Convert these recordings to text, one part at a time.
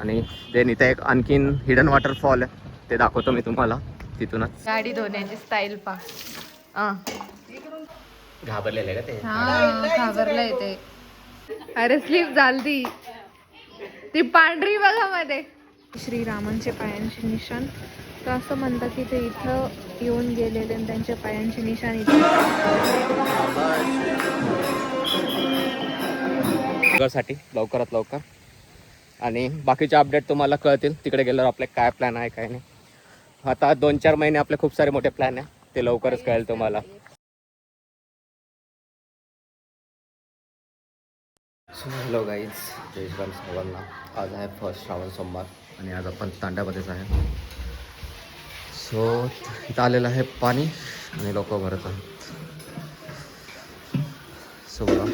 आणि देन इथे एक आणखीन हिडन वॉटरफॉल आहे, ते दाखवतो मी तुम्हाला तिथूनच. गाडी धुण्याची स्टाईल पा घाबरलेलं आहे का ते? हा घाबरलंय ते. अरे स्लीप झालती ती पांढरी बघा मध्ये. श्रीरामांचे पायांचे निशाण, तर असं म्हणतात की ते इथं येऊन गेलेले आणि त्यांच्या पायांचे निशाण इथे साठी लवकरात लवकर. आणि बाकीचे अपडेट तुम्हाला कळतील तिकडे गेल्यावर आपले काय प्लॅन आहे काय नाही. आता 2-4 महिने आपले खूप सारे मोठे प्लॅन आहे, ते लवकरच कळेल तुम्हाला. हॅलो गाईज, जय श्रीराम सर्वांना. आज आहे फर्स्ट श्रावण सोमवार आणि आज आपण तांड्यामध्येच आहे. सो इथं आलेलं आहे पाणी आणि लोक भरत आहेत. सो बघा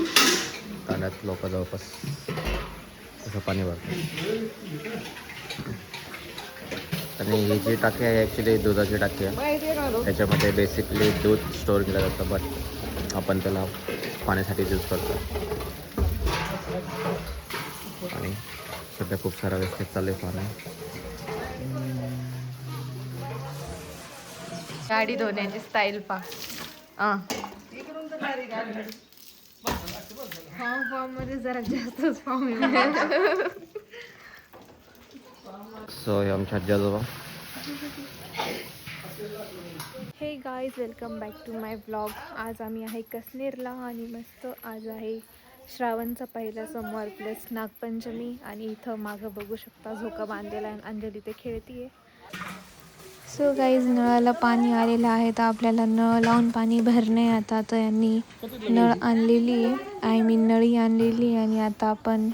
तांड्यात लोक जवळपास असं पाणी भरतं. आणि ही जी टाकी आहे ॲक्च्युली दुधाची टाकी आहे. त्याच्यामध्ये बेसिकली दूध स्टोअर केलं जातं, बट आपण त्याला पाण्यासाठी यूज करतो. आणि सध्या खूप सारा व्यवस्थित चालू आहे पाणी. गाडी धुण्याची स्टाईल पा मध्ये जरा जास्तच फॉर्म. सो हे आमच्या आजी आजोबा. Hey guys, welcome back to my blog. आज आम्ही आहे कसनेरला आणि मस्त आज आहे श्रावणचा पहिला सोमवार प्लस नागपंचमी. आणि इथं मागं बघू शकता झोका बांधलेला आहे, अंजली ते खेळतीये. सो गाईज, नळाला पाणी आलेलं आहे, तर आपल्याला नळ लावून पाणी भरणे. आता तर यांनी नळ आणलेली आहे, आय मीन नळी आणलेली आहे. आणि आता आपण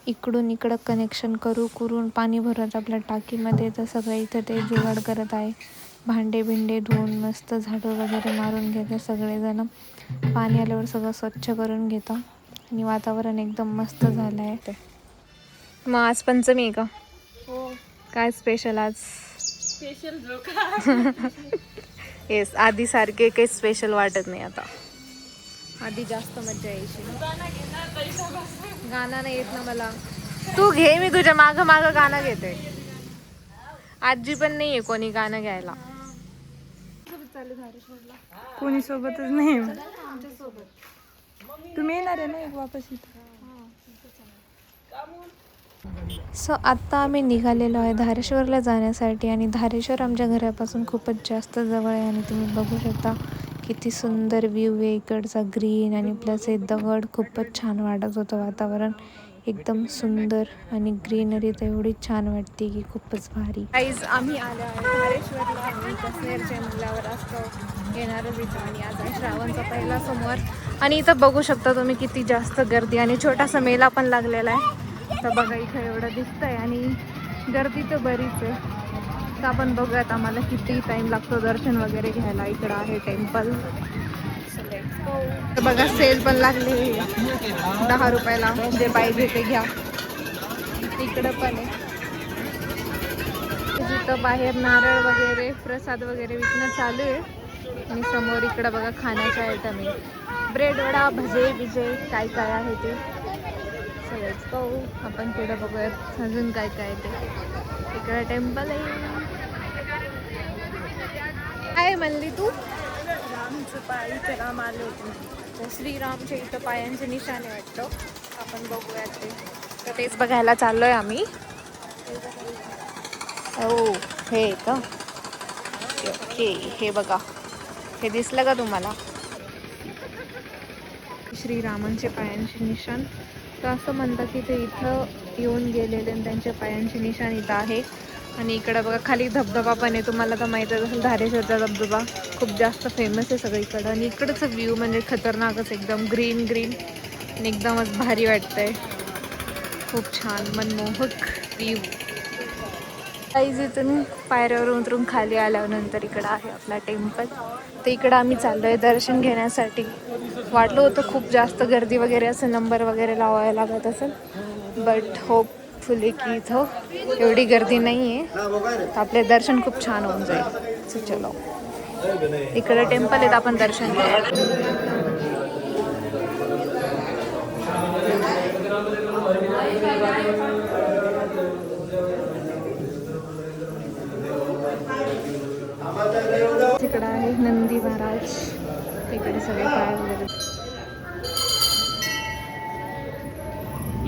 इकडून इकडं कनेक्शन करून पाणी भरत आपल्या टाकीमध्ये. तर सगळं इथं ते जुगाड करत आहे. भांडे बिंडे धुवून मस्त झाडं वगैरे मारून घेते सगळेजण. पाणी आल्यावर सगळं स्वच्छ करून घेतो आणि वातावरण एकदम मस्त झालं आहे. ते मग आज पंचमी आहे का? हो. काय स्पेशल आज? स्पेशल येस, आधी सारखे काही स्पेशल वाटत नाही आता. आधी जास्त मजा यायची. गाणं नाही येत ना मला. तू घे, मी तुझ्या मागं मागं गाणं घेते. आजी पण नाहीये कोणी गाणं घ्यायला. कोणी सोबतच नाही. तुम्ही येणार आहे ना एक वापस इथं? सो आत्ता आम्ही निघालेलो आहे धारेश्वरला जाण्यासाठी. आणि धारेश्वर आमच्या घरापासून खूपच जास्त जवळ आहे. आणि तुम्ही बघू शकता किती सुंदर व्ह्यू आहे इकडचा, ग्रीन आणि प्लस हे दगड. खूपच छान वाटत होतं वातावरण, एकदम सुंदर. आणि ग्रीनरी तर एवढी छान वाटते की खूपच भारी. गाईज, आम्ही आलो आहे धारेश्वरला आणि कसनेरच्या म्हणल्यावर असं येणारच इथं. आणि आज आहे श्रावणचा पहिला सोमवार. आणि इथं बघू शकता तुम्ही किती जास्त गर्दी आणि छोटासा मेला पण लागलेला आहे. तर बघा इथं एवढं दिसतंय आणि गर्दी तर बरीच आहे. तर आपण बघूयात आम्हाला किती टाईम लागतो दर्शन वगैरे घ्यायला. इकडं आहे टेम्पल. तर बघा सेल पण लागले 10 रुपयाला, जे पाहिजे ते घ्या. इकडं पण आहे, जिथं बाहेर नारळ वगैरे प्रसाद वगैरे विकणं चालू आहे. आणि समोर इकडं बघा खाण्याचे आयटम आहे, ब्रेड वडा, भजे बिजे काय काय आहे ते सगळंच पाहू आपण. पुढे बघूयात अजून काय काय ते. इकडं टेम्पल आहे. काय म्हणली तू? रामचं पायीचं राम आले होते. तर श्रीरामच्या इथं पायांचे निशाणे वाटतं, आपण बघूयात ते. तर तेच बघायला चाललोय आम्ही. हो हे का? ओके, हे बघा, हे दिसलं का तुम्हाला? श्रीरामांचे पायांचे निशाण, तर असं म्हणतात की ते इथं येऊन गेलेले आणि त्यांच्या पायांचे निशाण इथं आहे. आणि इकडं बघा खाली धबधबा पण आहे. तुम्हाला तर माहीतच असेल धारेश्वरचा धबधबा खूप जास्त फेमस आहे सगळीकडं. आणि इकडचं व्ह्यू म्हणजे खतरनाकच, एकदम ग्रीन ग्रीन आणि एकदमच भारी वाटतंय. खूप छान मनमोहक व्ह्यू. काहीच इथून पायऱ्यावरून उतरून खाली आल्यानंतर इकडं आहे आपला टेम्पल. तर इकडं आम्ही चाललो आहे दर्शन घेण्यासाठी. वाटलं होतं खूप जास्त गर्दी वगैरे असेल, नंबर वगैरे लावायला लागत असेल, बट होपफुली की इथं एवढी गर्दी नाही आहे, तर आपले दर्शन खूप छान होऊन जाईल. सो चलो, इकडं टेम्पल आहेत, आपण दर्शन घेऊ. इकडं आहे नंदी महाराज, इकडे सगळे पाय वगैरे.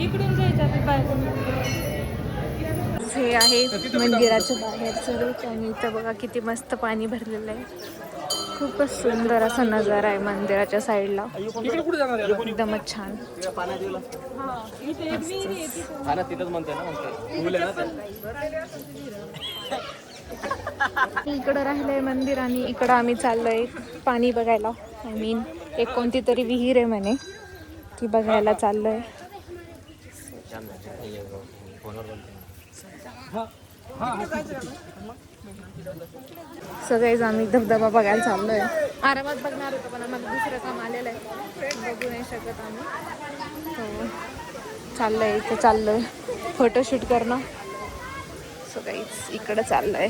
इकडून जायचं बाहेर. हे आहे मंदिराच्या बाहेरचं रूट आणि इथं बघा किती मस्त पाणी भरलेलं आहे. खूपच सुंदर असा नजारा आहे मंदिराच्या साईडला, एकदमच छान. इकडं राहिलंय मंदिर आणि इकडं आम्ही चाललोय पाणी बघायला. आय मीन एक कोणती तरी विहीर आहे म्हणे, ती बघायला चाललोय. सगळेच आम्ही धबधबा बघायला चाललोय. आरामात बघणार होतो पण आम्हाला दुसरं काम आलेलं आहे, बघू नाही शकत आम्ही. हो चाललंय, इथे चाललोय फोटोशूट करणं. सगळीच इकडं चाललंय.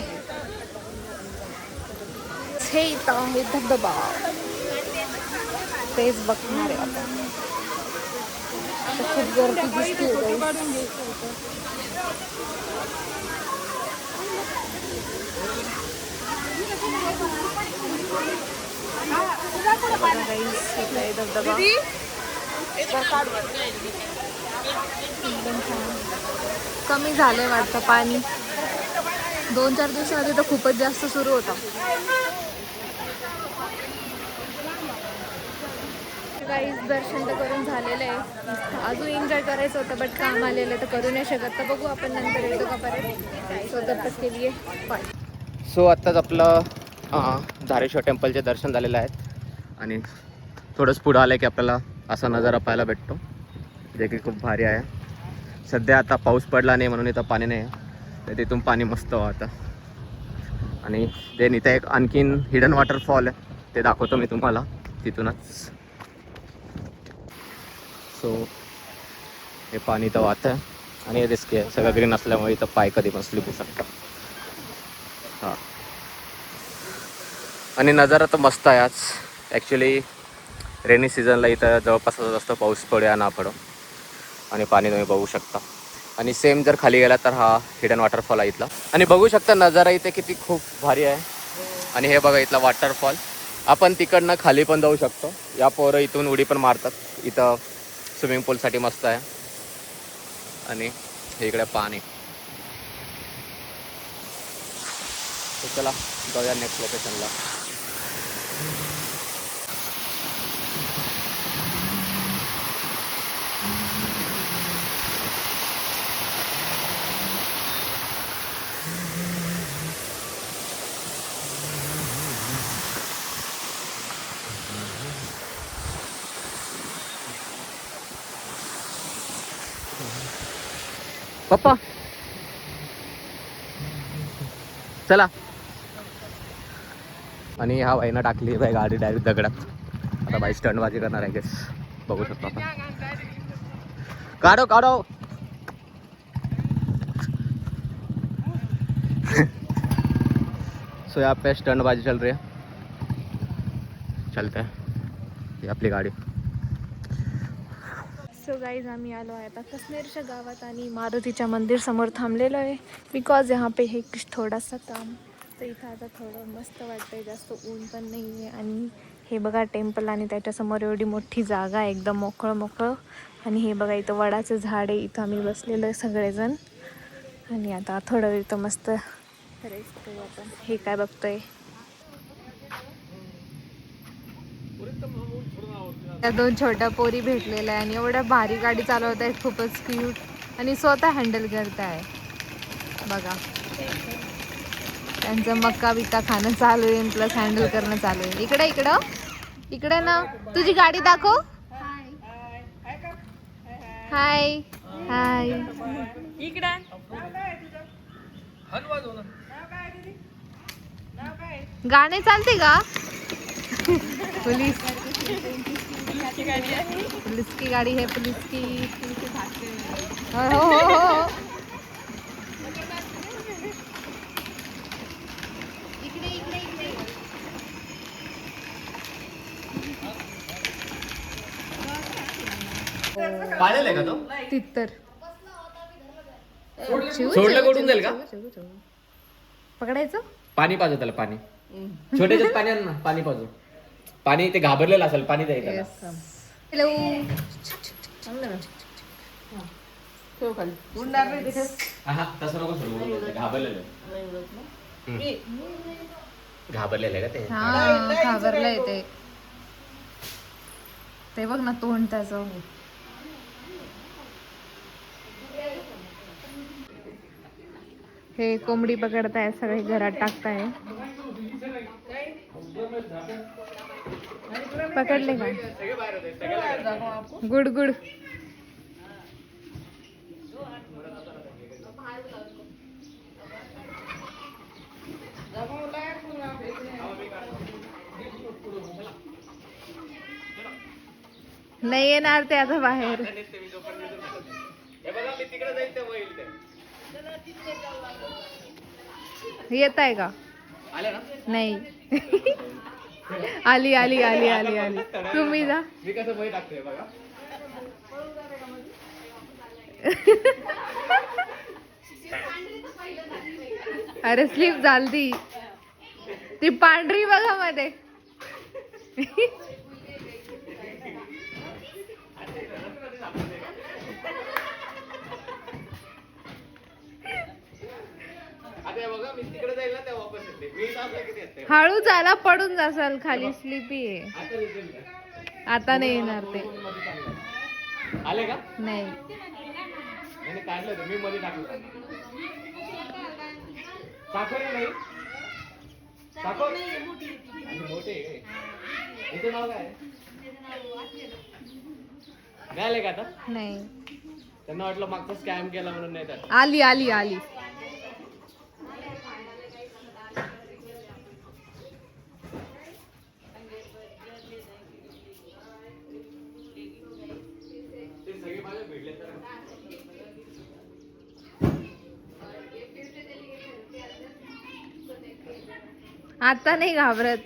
हे इथं आहे धबधबा, तेच बघणार आहे आता. खूप गर्दी दिसते. धबधबा एकदम छान. कमी झालंय वाटतं पाणी, 2-4 दिवसाआधी तर खूपच जास्त सुरू होता. काहीच दर्शन तर करून झालेलं आहे, अजून एन्जॉय करायचं होतं बट काम आलेलं आहे तर करू नाही शकत. तर बघू आपण नंतर येतो का परत. स्वतःच केली आहे. सो आत्ताच आपलं धारेश्वर टेम्पलचे दर्शन झालेलं आहेत आणि थोडंच पुढं आलं की आपल्याला असा नजारा पाहायला भेटतो, जे की खूप भारी आहे. सध्या आता पाऊस पडला नाही म्हणून इथं पाणी नाही आहे, तर तिथून पाणी मस्त वाहतं. आणि देन इथं एक आणखीन हिडन वॉटरफॉल आहे, ते दाखवतो मी तुम्हाला तिथूनच. सो हे पाणी इथं वाहतं आहे आणि हे रिस्की आहे, सगळं ग्रीन असल्यामुळे इथं पाय कधी पण स्लिप होऊ शकतात. हां, आणि नजारा तर मस्त आहे आज. ॲक्च्युली रेनी सीझनला इथं जवळपास जास्त पाऊस पडो या ना पडो आणि पाणी तुम्ही बघू शकता. आणि सेम जर खाली गेला तर हा हिडन वॉटरफॉल आहे इथला. आणि बघू शकता नजारा इथे किती खूप भारी आहे. आणि हे बघा इथला वॉटरफॉल, आपण तिकडनं खाली पण जाऊ शकतो. या पोरं इथून उडी पण मारतात. इथं स्विमिंग पूलसाठी मस्त आहे. आणि हे इकडे पाणी. तर चला जाऊया नेक्स्ट लोकेशनला. पप्पा चला. आणि हा भाईनं टाकली बाई गाडी डायरेक्ट दगडात. आता बाई स्टंटबाजी करणार आहे गेस, बघू शकतो आपण. काढो काढो. सो यहाँ पे स्टंटबाजी चल रही है. चलते हैं, ही आपली गाडी. सो गाईज आम्ही आलो आहे आता कश्मीरच्या गावात आणि मारुतीच्या मंदिर समोर थांबलेलो आहे. बिकॉज यहाँ पे हे थोडासा काम, तर इथं आता थोडं मस्त वाटतंय, जास्त ऊन पण नाही आहे. आणि हे बघा टेम्पल आणि त्याच्यासमोर एवढी मोठी जागा आहे, एकदम मोकळं मोकळं. आणि हे बघा इथं वडाचं झाड आहे, इथं आम्ही बसलेलो आहे सगळेजण. आणि आता थोडं वेळ इथं मस्त रेस्ट करू आपण. हे काय बघतोय, त्या 2 छोट्या पोरी भेटलेल्या आहे आणि एवढ्या भारी गाडी चालवत आहेत, खूपच क्यूट. आणि स्वतः हँडल करत आहे बघा. त्यांचं मक्का बिक्का खाणं चालू आहे प्लस हँडल करणं चालू आहे. इकडे इकडं इकडे ना, तुझी गाडी दाखव. हाय हाय. इकडे गाणे चालते का? पुलिस, पुलिस की गाड़ी है, पुलिस की. हो हो हो. इकडे इकडे इकडे. पाळलेलं आहे का तो? तित्तर सोडलं कडून जाईल का? पकडायचं. पाणी पाहिजे त्याला, पाणी. छोट्याच्यात पाणी आण ना, पाणी पाजू. पाणी ते घाबरलेलं असेल, पाणी द्यायचं. हॅलो. तसं नको सोडू, घाबरलेलं घाबरलेलं आहे का ते. हा घाबरलंय ते. ते बघ ना तोंड त्याचं. हे कोंबडी पकडताय, सगळे घरात टाकताय. पकडले का? Good good. नाही येणार ते आता बाहेर. येत आहे का? नाही. आली आली आली आली आली. तुम्ही जा. मी कसं वही टाकतोय बघा. अरे स्लीप झालती ती पांढरी बघा मध्ये. हळू चाला, पडून जासाल खाली. स्लीपी आहे. आता नाही येणार ते. आले का? नाही. काढलं मी मध्ये टाकलं. साखर नाही. साखर मोठे. याचं नाव काय? नाही आले का आता? नाही. त्यांना वाटलं मागचा स्कॅम केला म्हणून नाही तर. आली आली आली. आता नाही घाबरत.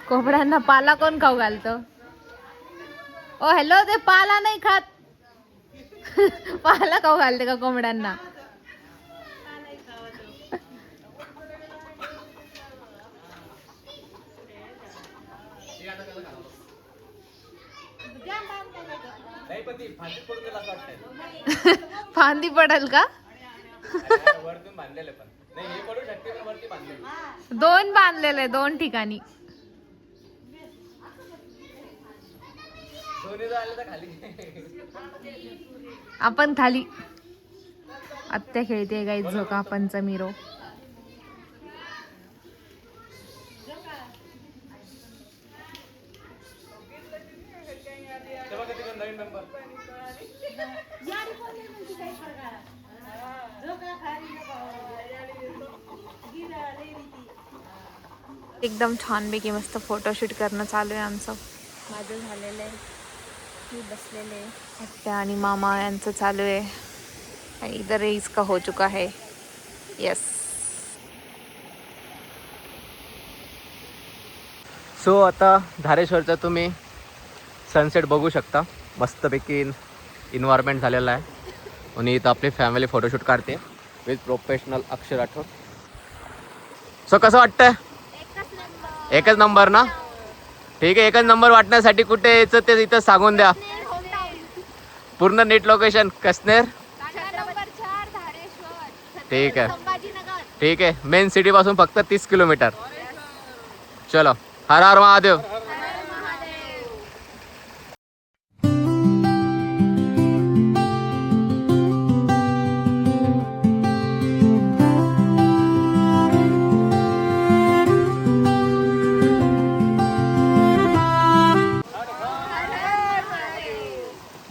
कोंबड्यांना पाला कोण खाऊ घालतं? ओ हॅलो, ते पाला नाही खात. पाला खाऊ घालते का कोंबड्यांना? फांदी पडल का? दोन बांधलेले, दोन ठिकाणी. आपण खाली. आत्या खेळते गाईत झोका पंचमीरो. एकदम छानपैकी मस्त फोटोशूट करणं चालू आहे आमचं. माझं झालेलं आहे. मी बसलेले आत्या आणि मामा यांचं चालू आहे. आणि इधर इसका हो चुका है. यस. सो आता धारेश्वरचा तुम्ही सनसेट बघू शकता. मस्तपैकी इन्व्हायरमेंट झालेला आहे. आणि इथं आपली फॅमिली फोटोशूट काढते विथ प्रोफेशनल अक्षर राठोड. सो कसं वाटतंय? एकच नंबर ना? ठीक आहे. एकच नंबर वाटण्यासाठी कुठे यायचं ते इथं सांगून द्या. पूर्ण नीट लोकेशन कसनेर. ठीक आहे. ठीक आहे. मेन सिटी पासून फक्त 30 किलोमीटर. चलो, हर हर महादेव.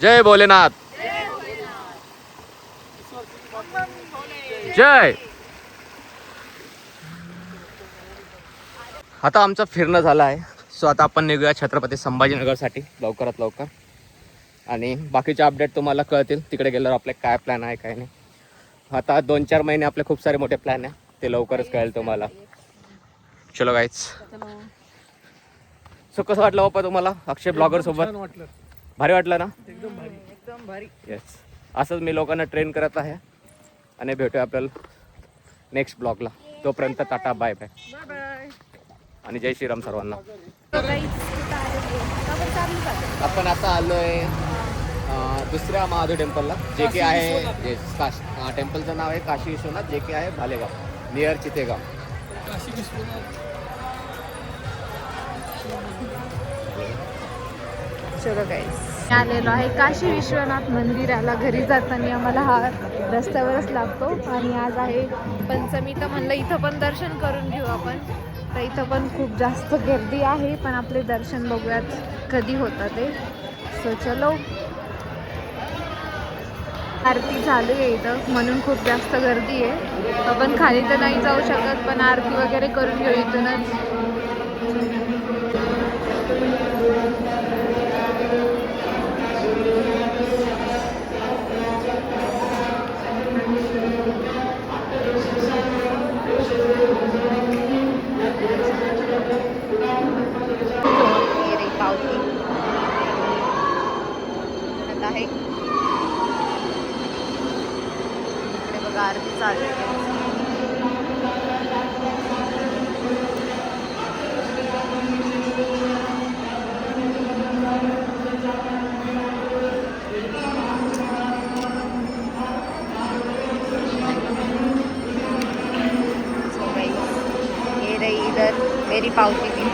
जय भोलेनाथ. जय. आता आमचं फिरणं झालं आहे. सो आता आपण निघूया छत्रपती संभाजीनगरसाठी लवकरात लवकर. आणि बाकीचे अपडेट तुम्हाला कळतील तिकडे गेल्यावर आपले काय प्लॅन आहे काय नाही. आता 2-4 महिने आपले खूप सारे मोठे प्लॅन आहे, ते लवकरच कळेल तुम्हाला. चलो गाईज. सो कसं वाटलं बाप्पा तुम्हाला अक्षय ब्लॉगर सोबत? वाटलं भारी वाटलं ना? एकदम भारी येस, असंच मी लोकांना ट्रेन करत आहे आणि भेटूया आपल्याला नेक्स्ट ब्लॉगला. तोपर्यंत tata, bye bye bye bye. आणि जय श्रीराम सर्वांना. तर काही कुठं आलेली आहे. का बरं चालली का? आपण आता आलोय दुसऱ्या महादेव टेम्पलला, जे की आहे टेम्पलचं नाव आहे काशी विश्वनाथ, जे की आहे भालेगाव नियर चितेगाव. काशी विश्वनाथ. चलो गाईस, आलेलो आहे काशी विश्वनाथ मंदिराला. घरी जाताना आम्हाला हा रस्त्यावरच लागतो आणि आज आहे पंचमी, तर म्हणलं इथं पण दर्शन करून घेऊ आपण. तर इथं पण खूप जास्त गर्दी आहे, पण आपले दर्शन बघूयात कधी होतं ते. सो चलो, आरती चालू आहे इथं म्हणून खूप जास्त गर्दी आहे. आपण खाली तर नाही जाऊ शकत, पण आरती वगैरे करून घेऊ इथूनच. ये रही पावती आता आहे. इकडे बघा आरती चालू आहे. So guys, ये रही इधर मेरी पावती भी.